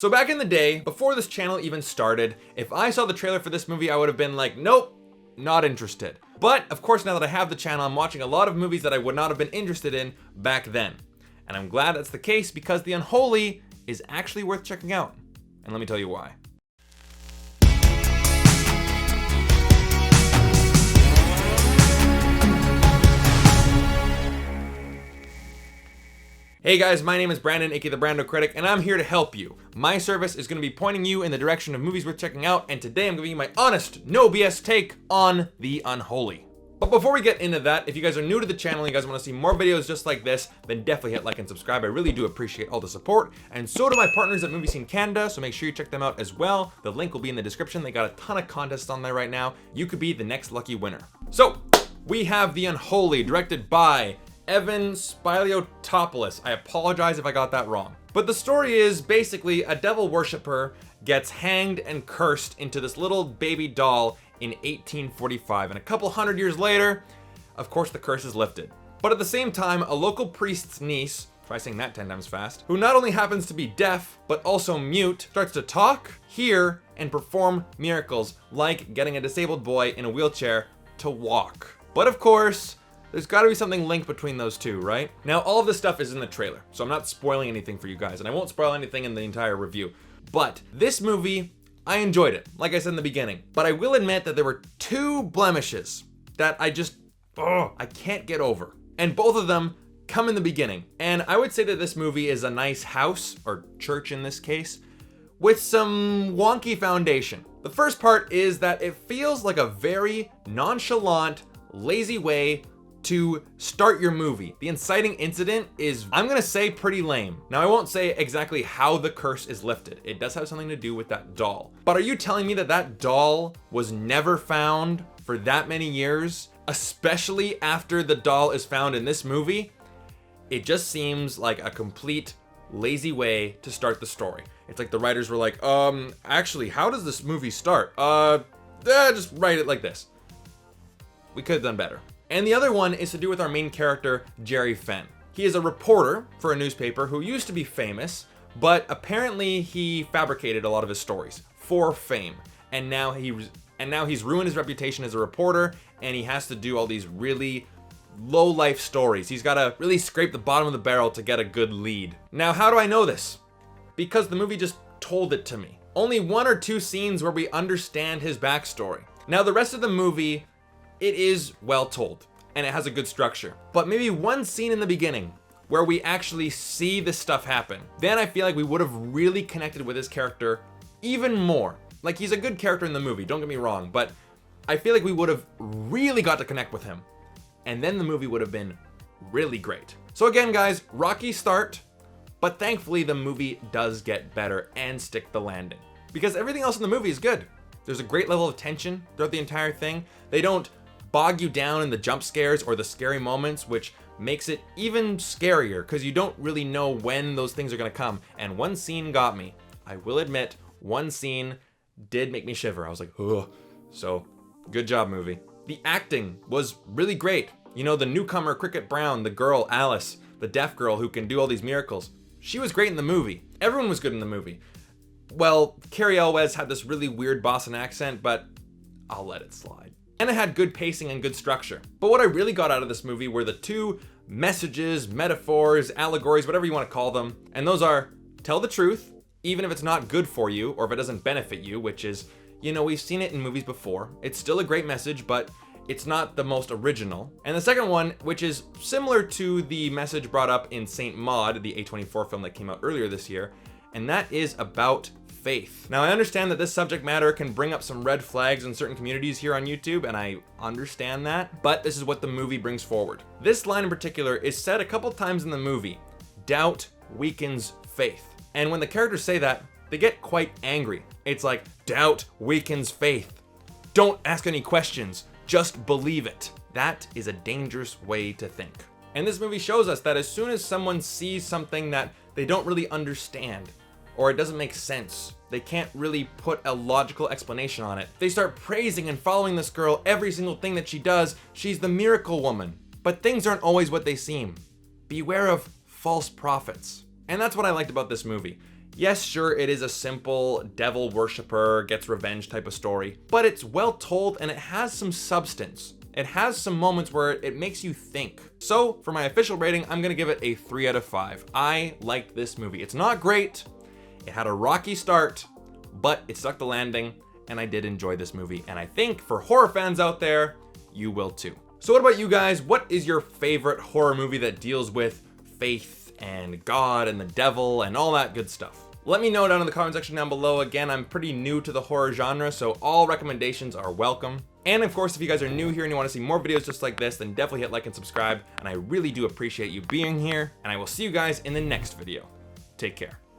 So back in the day, before this channel even started, if I saw the trailer for this movie, I would have been like, nope, not interested. But of course, now that I have the channel, I'm watching a lot of movies that I would not have been interested in back then. And I'm glad that's the case because The Unholy is actually worth checking out. And let me tell you why. Hey guys, my name is Brandon, aka the BrandoCritic, and I'm here to help you. My service is going to be pointing you in the direction of movies worth checking out, and today I'm giving you my honest, no BS take on The Unholy. But before we get into that, if you guys are new to the channel and you guys want to see more videos just like this, then definitely hit like and subscribe. I really do appreciate all the support, and so do my partners at Movie Scene Canada, so make sure you check them out as well. The link will be in the description. They got a ton of contests on there right now. You could be the next lucky winner. So, we have The Unholy, directed by Spiliotopoulos. I apologize if I got that wrong. But the story is basically a devil worshipper gets hanged and cursed into this little baby doll in 1845. And a couple hundred years later, of course, the curse is lifted. But at the same time, a local priest's niece, try saying that 10 times fast, who not only happens to be deaf, but also mute, starts to talk, hear, and perform miracles, like getting a disabled boy in a wheelchair to walk. But of course, there's got to be something linked between those two, right? Now, all of this stuff is in the trailer, so I'm not spoiling anything for you guys, and I won't spoil anything in the entire review. But this movie, I enjoyed it, like I said in the beginning. But I will admit that there were two blemishes that I can't get over. And both of them come in the beginning. And I would say that this movie is a nice house, or church in this case, with some wonky foundation. The first part is that it feels like a very nonchalant, lazy way to start your movie. The inciting incident is, I'm gonna say, pretty lame. Now, I won't say exactly how the curse is lifted. It does have something to do with that doll. But are you telling me that that doll was never found for that many years, especially after the doll is found in this movie? It just seems like a complete lazy way to start the story. It's like the writers were like, actually, how does this movie start? Just write it like this. We could have done better. And the other one is to do with our main character, Jerry Fenn. He is a reporter for a newspaper who used to be famous, but apparently he fabricated a lot of his stories for fame. And now he's ruined his reputation as a reporter, and he has to do all these really low-life stories. He's got to really scrape the bottom of the barrel to get a good lead. Now, how do I know this? Because the movie just told it to me. Only one or two scenes where we understand his backstory. Now, the rest of the movie, it is well told, and it has a good structure. But maybe one scene in the beginning where we actually see this stuff happen, then I feel like we would have really connected with his character even more. Like, he's a good character in the movie, don't get me wrong, but I feel like we would have really got to connect with him. And then the movie would have been really great. So again, guys, rocky start, but thankfully the movie does get better and stick the landing. Because everything else in the movie is good. There's a great level of tension throughout the entire thing. They don't bog you down in the jump scares or the scary moments, which makes it even scarier because you don't really know when those things are going to come. And one scene got me. I will admit, one scene did make me shiver. I was like, ugh. So, good job, movie. The acting was really great. You know, the newcomer Cricket Brown, the girl Alice, the deaf girl who can do all these miracles. She was great in the movie. Everyone was good in the movie. Well, Carrie Elwes had this really weird Boston accent, but I'll let it slide. And it had good pacing and good structure. But what I really got out of this movie were the two messages, metaphors, allegories, whatever you want to call them. And those are, tell the truth, even if it's not good for you or if it doesn't benefit you, which is, you know, we've seen it in movies before. It's still a great message, but it's not the most original. And the second one, which is similar to the message brought up in Saint Maud, the A24 film that came out earlier this year, and that is about faith. Now, I understand that this subject matter can bring up some red flags in certain communities here on YouTube, and I understand that, but this is what the movie brings forward. This line in particular is said a couple times in the movie, doubt weakens faith. And when the characters say that, they get quite angry. It's like, doubt weakens faith. Don't ask any questions, just believe it. That is a dangerous way to think. And this movie shows us that as soon as someone sees something that they don't really understand, or it doesn't make sense, they can't really put a logical explanation on it, they start praising and following this girl every single thing that she does. She's the miracle woman. But things aren't always what they seem. Beware of false prophets. And that's what I liked about this movie. Yes, sure, it is a simple devil worshiper gets revenge type of story, but it's well told and it has some substance. It has some moments where it makes you think. So for my official rating, I'm gonna give it a 3 out of 5. I liked this movie. It's not great. It had a rocky start, but it stuck the landing, and I did enjoy this movie. And I think for horror fans out there, you will too. So what about you guys? What is your favorite horror movie that deals with faith and God and the devil and all that good stuff? Let me know down in the comment section down below. Again, I'm pretty new to the horror genre, so all recommendations are welcome. And of course, if you guys are new here and you want to see more videos just like this, then definitely hit like and subscribe. And I really do appreciate you being here, and I will see you guys in the next video. Take care.